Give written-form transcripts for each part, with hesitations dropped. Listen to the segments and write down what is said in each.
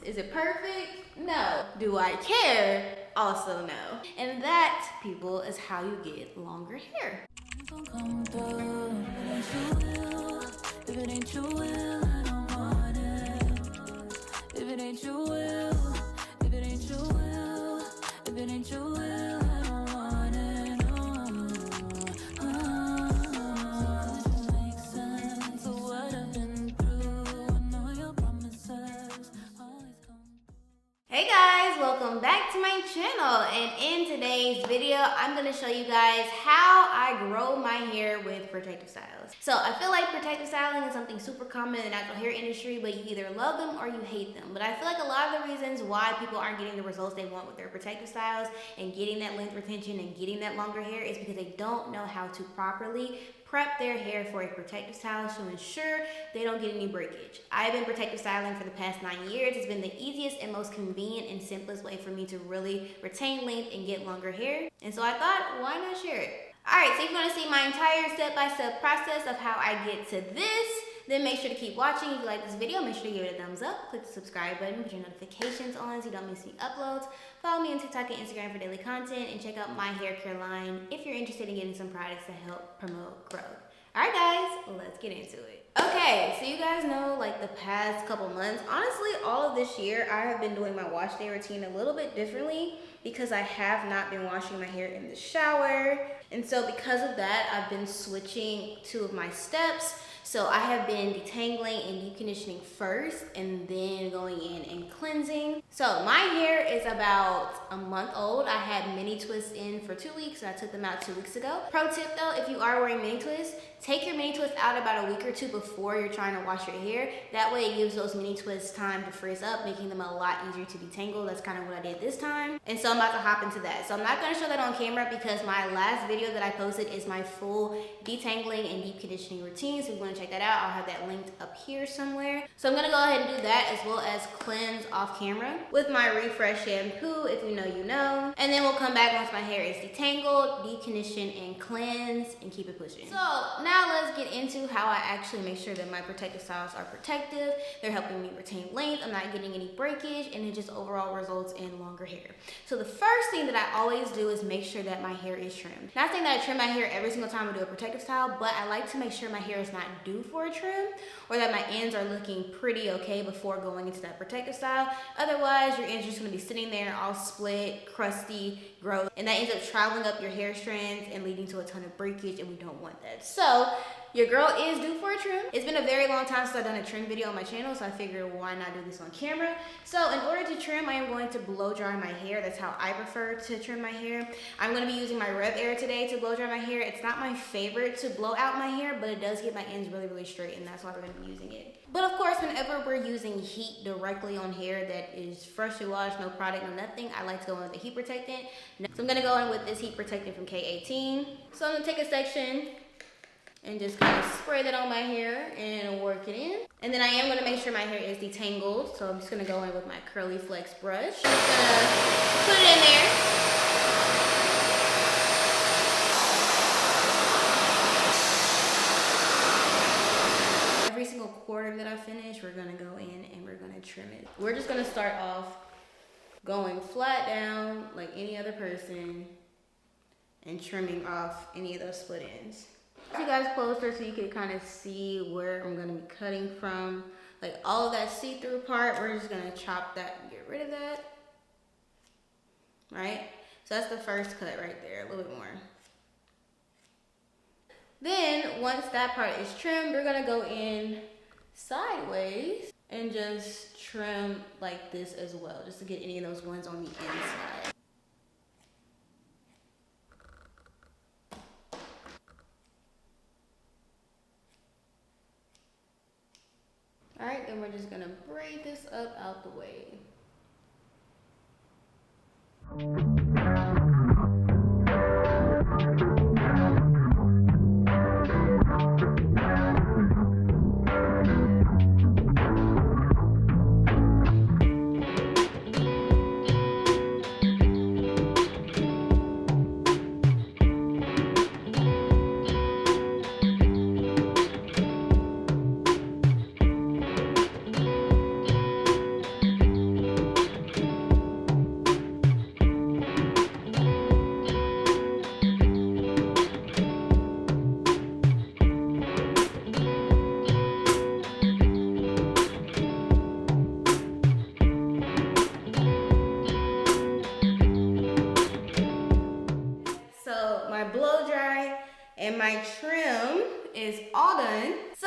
Is it perfect? No. Do I care? Also no. And that, people, is how you get longer hair. If it ain't you, will, I don't want it. If it ain't you, will, if it ain't you, will, if it ain't you, will, I don't want it. It makes sense of what I've been through. I know your promises always come. Hey guys, welcome back to my channel, and in today's video I'm going to show you guys how I grow my hair with protective styles. So I feel like protective styling is something super common in the natural hair industry, but you either love them or you hate them. But I feel like a lot of the reasons why people aren't getting the results they want with their protective styles and getting that length retention and getting that longer hair is because they don't know how to properly prep their hair for a protective style to ensure they don't get any breakage. I've been protective styling for the past 9 years. It's been the easiest and most convenient and simplest way for me to really retain length and get longer hair. And so I thought, why not share it? All right, so if you want to see my entire step-by-step process of how I get to this, then make sure to keep watching. If you like this video, make sure to give it a thumbs up, click the subscribe button, put your notifications on so you don't miss any uploads. Follow me on TikTok and Instagram for daily content, and check out my hair care line if you're interested in getting some products to help promote growth. All right, guys, let's get into it. Okay, so you guys know, like the past couple months, honestly, all of this year, I have been doing my wash day routine a little bit differently because I have not been washing my hair in the shower. And so because of that, I've been switching two of my steps. So I have been detangling and deep conditioning first and then going in and cleansing. So my hair is about a month old. I had mini twists in for 2 weeks and I took them out 2 weeks ago. Pro tip though, if you are wearing mini twists, take your mini twist out about a week or two before you're trying to wash your hair. That way it gives those mini twists time to frizz up, making them a lot easier to detangle. That's kind of what I did this time. And so I'm about to hop into that. So I'm not gonna show that on camera because my last video that I posted is my full detangling and deep conditioning routine. So if you wanna check that out, I'll have that linked up here somewhere. So I'm gonna go ahead and do that as well as cleanse off camera with my refresh shampoo. If you know, you know. And then we'll come back once my hair is detangled, deep condition and cleanse, and keep it pushing. So now let's get into how I actually make sure that my protective styles are protective. They're helping me retain length. I'm not getting any breakage, and it just overall results in longer hair. So the first thing that I always do is make sure that my hair is trimmed. Not saying that I trim my hair every single time I do a protective style, but I like to make sure my hair is not due for a trim or that my ends are looking pretty okay before going into that protective style. Otherwise, your ends are just gonna be sitting there all split, crusty, gross, and that ends up traveling up your hair strands and leading to a ton of breakage, and we don't want that. So your girl is due for a trim. It's been a very long time since I've done a trim video on my channel, so I figured why not do this on camera. So in order to trim, I am going to blow dry my hair. That's how I prefer to trim my hair. I'm gonna be using my Rev Air today to blow dry my hair. It's not my favorite to blow out my hair, but it does get my ends really, really straight, and that's why we're gonna be using it. But of course, whenever we're using heat directly on hair that is freshly washed, no product, no nothing, I like to go in with a heat protectant. So I'm gonna go in with this heat protectant from K18. So I'm gonna take a section and just kind of spray that on my hair and work it in. And then I am gonna make sure my hair is detangled. So I'm just gonna go in with my curly flex brush. Just gonna put it in there. Every single quarter that I finish, we're gonna go in and we're gonna trim it. We're just gonna start off going flat down like any other person and trimming off any of those split ends. You guys closer so you can kind of see where I'm gonna be cutting from. Like all of that see-through part, we're just gonna chop that and get rid of that. Right? So that's the first cut right there, a little bit more. Then once that part is trimmed, we're gonna go in sideways and just trim like this as well, just to get any of those ones on the inside. All right, then we're just gonna braid this up out the way. my trim is all done. So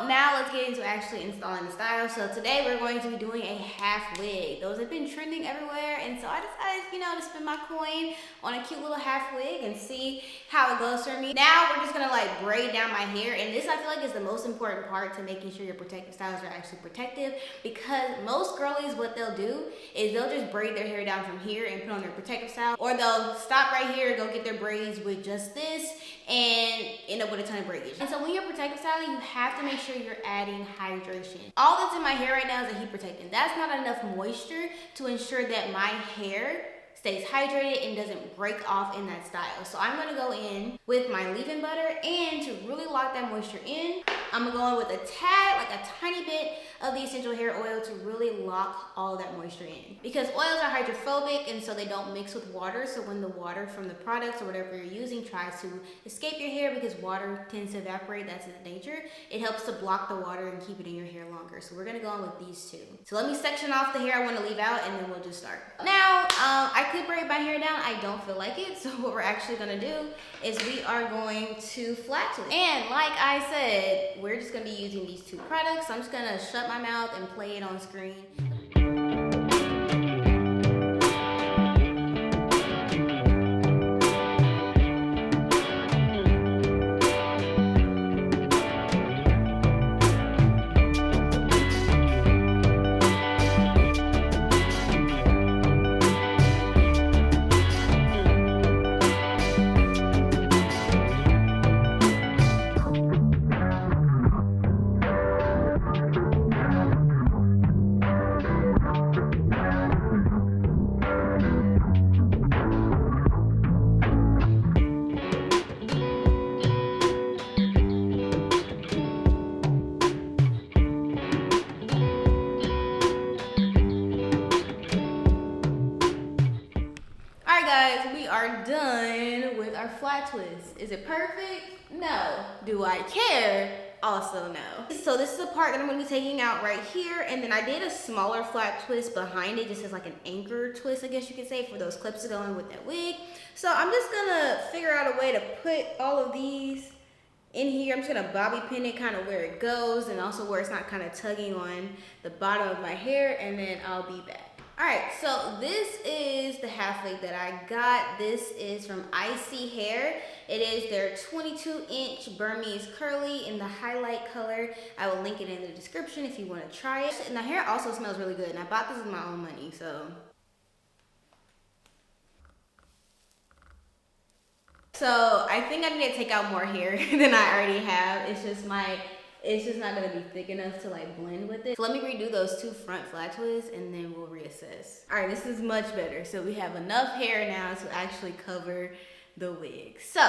now let's get into actually installing the style. So today we're going to be doing a half wig. Those have been trending everywhere, and so I decided, you know, to spend my coin on a cute little half wig and see how it goes for me. Now we're just gonna like braid down my hair, and this I feel like is the most important part to making sure your protective styles are actually protective, because most girlies, what they'll do is they'll just braid their hair down from here and put on their protective style, or they'll stop right here, go get their braids with just this, and end up with a ton of breakage. And so when you're protective styling, you have to make sure you're adding hydration. All that's in my hair right now is a heat protectant. That's not enough moisture to ensure that my hair stays hydrated and doesn't break off in that style. So I'm gonna go in with my leave-in butter, and to really lock that moisture in, I'm gonna go in with a tad, like a tiny bit of the essential hair oil to really lock all of that moisture in. Because oils are hydrophobic, and so they don't mix with water. So when the water from the products or whatever you're using tries to escape your hair, because water tends to evaporate, that's its nature, it helps to block the water and keep it in your hair longer. So we're gonna go in with these two. So let me section off the hair I wanna leave out, and then we'll just start. Now, I could braid my hair down. I don't feel like it. So what we're actually gonna do is we are going to flat twist. And like I said, we're just gonna be using these two products. So I'm just gonna shut my mouth and play it on screen. Guys, we are done with our flat twist. Is it perfect? No. Do I care? Also no. So this is the part that I'm going to be taking out right here, and then I did a smaller flat twist behind it, just as like an anchor twist, I guess you could say, for those clips to go in with that wig. So I'm just gonna figure out a way to put all of these in here. I'm just gonna bobby pin it kind of where it goes, and also where it's not kind of tugging on the bottom of my hair, and then I'll be back. All right, so this is the half wig that I got. This is from Icy Hair. It is their 22-inch Burmese curly in the highlight color. I will link it in the description if you want to try it. And the hair also smells really good, and I bought this with my own money, so. So I think I need to take out more hair than I already have. It's just not gonna be thick enough to like blend with it. So let me redo those two front flat twists, and then we'll reassess. All right, this is much better. So we have enough hair now to actually cover the wig. So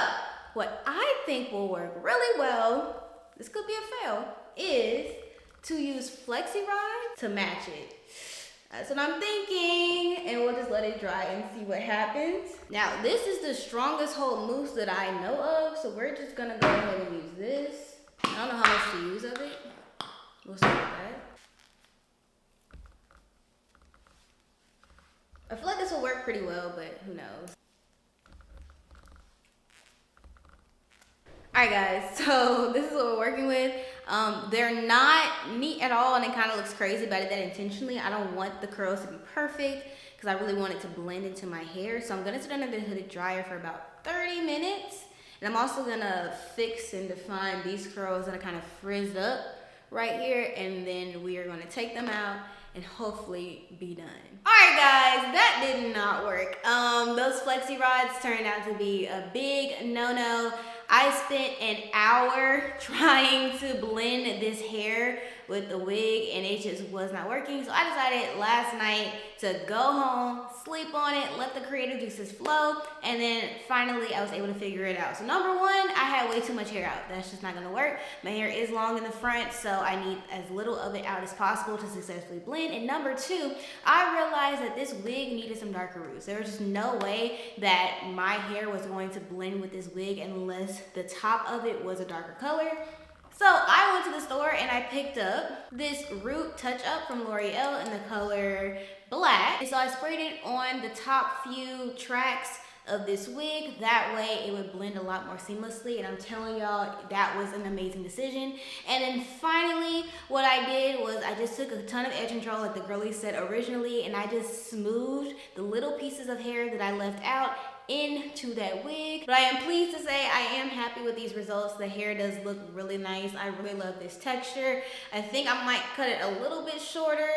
what I think will work really well, this could be a fail, is to use flexi rod to match it. That's what I'm thinking, and we'll just let it dry and see what happens. Now, this is the strongest hold mousse that I know of, so we're just gonna go ahead and use this. I don't know how much to use of it. We'll start with that. I feel like this will work pretty well, but who knows. Alright guys, so this is what we're working with. They're not neat at all, and it kind of looks crazy, but I did that intentionally. I don't want the curls to be perfect because I really want it to blend into my hair. So I'm gonna sit under the hooded dryer for about 30 minutes. And I'm also gonna fix and define these curls that are kind of frizzed up right here, and then we are gonna take them out and hopefully be done. All right guys, that did not work. Those flexi rods turned out to be a big no-no. I spent an hour trying to blend this hair with the wig, and it just was not working. So I decided last night to go home, sleep on it, let the creative juices flow, and then finally I was able to figure it out. So number one, I had way too much hair out. That's just not gonna work. My hair is long in the front, so I need as little of it out as possible to successfully blend. And number two, I realized that this wig needed some darker roots. There was just no way that my hair was going to blend with this wig unless the top of it was a darker color. So I went to the store and I picked up this root touch up from L'Oreal in the color black. And so I sprayed it on the top few tracks of this wig. That way it would blend a lot more seamlessly, and I'm telling y'all, that was an amazing decision. And then finally, what I did was I just took a ton of edge control like the girlie said originally, and I just smoothed the little pieces of hair that I left out into that wig. But I am pleased to say I am happy with these results. The hair does look really nice. I really love this texture. I think I might cut it a little bit shorter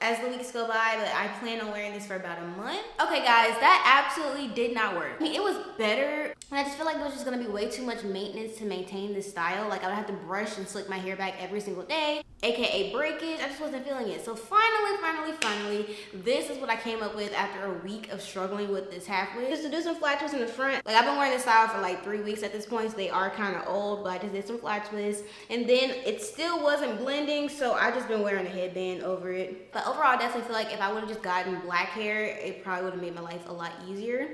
as the weeks go by, but I plan on wearing this for about a month. Okay guys, that absolutely did not work. I mean, it was better, and I just feel like it was just gonna be way too much maintenance to maintain this style. Like I would have to brush and slick my hair back every single day, aka breakage. I just wasn't feeling it. So finally, this is what I came up with after a week of struggling with this half wig. Just to do some flat twists in the front. Like I've been wearing this style for like 3 weeks at this point, so they are kind of old, but I just did some flat twists, and then it still wasn't blending, so I just been wearing a headband over it. But overall, I definitely feel like if I would have just gotten black hair, it probably would have made my life a lot easier.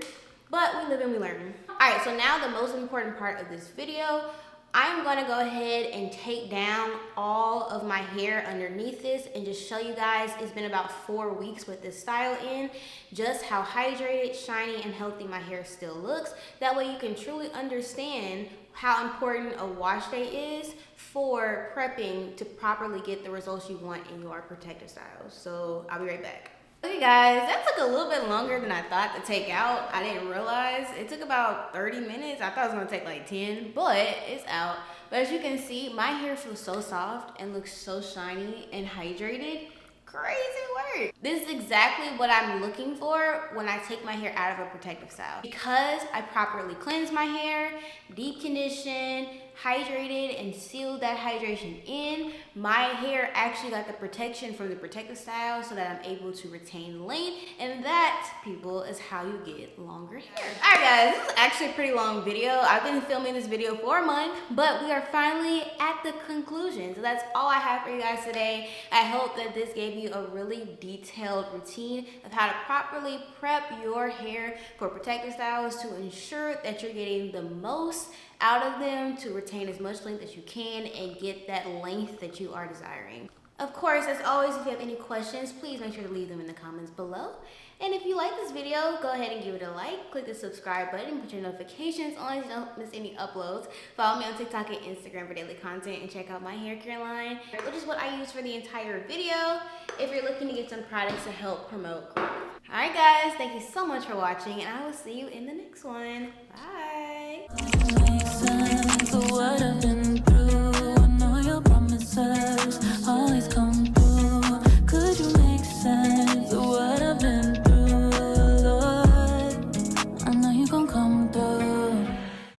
But we live and we learn. All right, so now the most important part of this video, I'm gonna go ahead and take down all of my hair underneath this and just show you guys, it's been about 4 weeks with this style in, just how hydrated, shiny, and healthy my hair still looks. That way you can truly understand how important a wash day is for prepping to properly get the results you want in your protective styles. So I'll be right back. Okay guys, that took a little bit longer than I thought to take out. I didn't realize. It took about 30 minutes. I thought it was gonna take like 10, but it's out. But as you can see, my hair feels so soft and looks so shiny and hydrated. Crazy work. This is exactly what I'm looking for when I take my hair out of a protective style. Because I properly cleanse my hair, deep condition, hydrated, and sealed that hydration in, my hair actually got the protection from the protective style so that I'm able to retain length, and that, people, is how you get longer hair. All right guys, this is actually a pretty long video. I've been filming this video for a month, but we are finally at the conclusion. So that's all I have for you guys today. I hope that this gave you a really detailed routine of how to properly prep your hair for protective styles to ensure that you're getting the most out of them to retain as much length as you can and get that length that you are desiring. Of course, as always, if you have any questions, please make sure to leave them in the comments below. And if you like this video, go ahead and give it a like, click the subscribe button, put your notifications on so you don't miss any uploads. Follow me on TikTok and Instagram for daily content, and check out my hair care line, which is what I use for the entire video if you're looking to get some products to help promote growth. Alright guys, thank you so much for watching, and I will see you in the next one. Bye!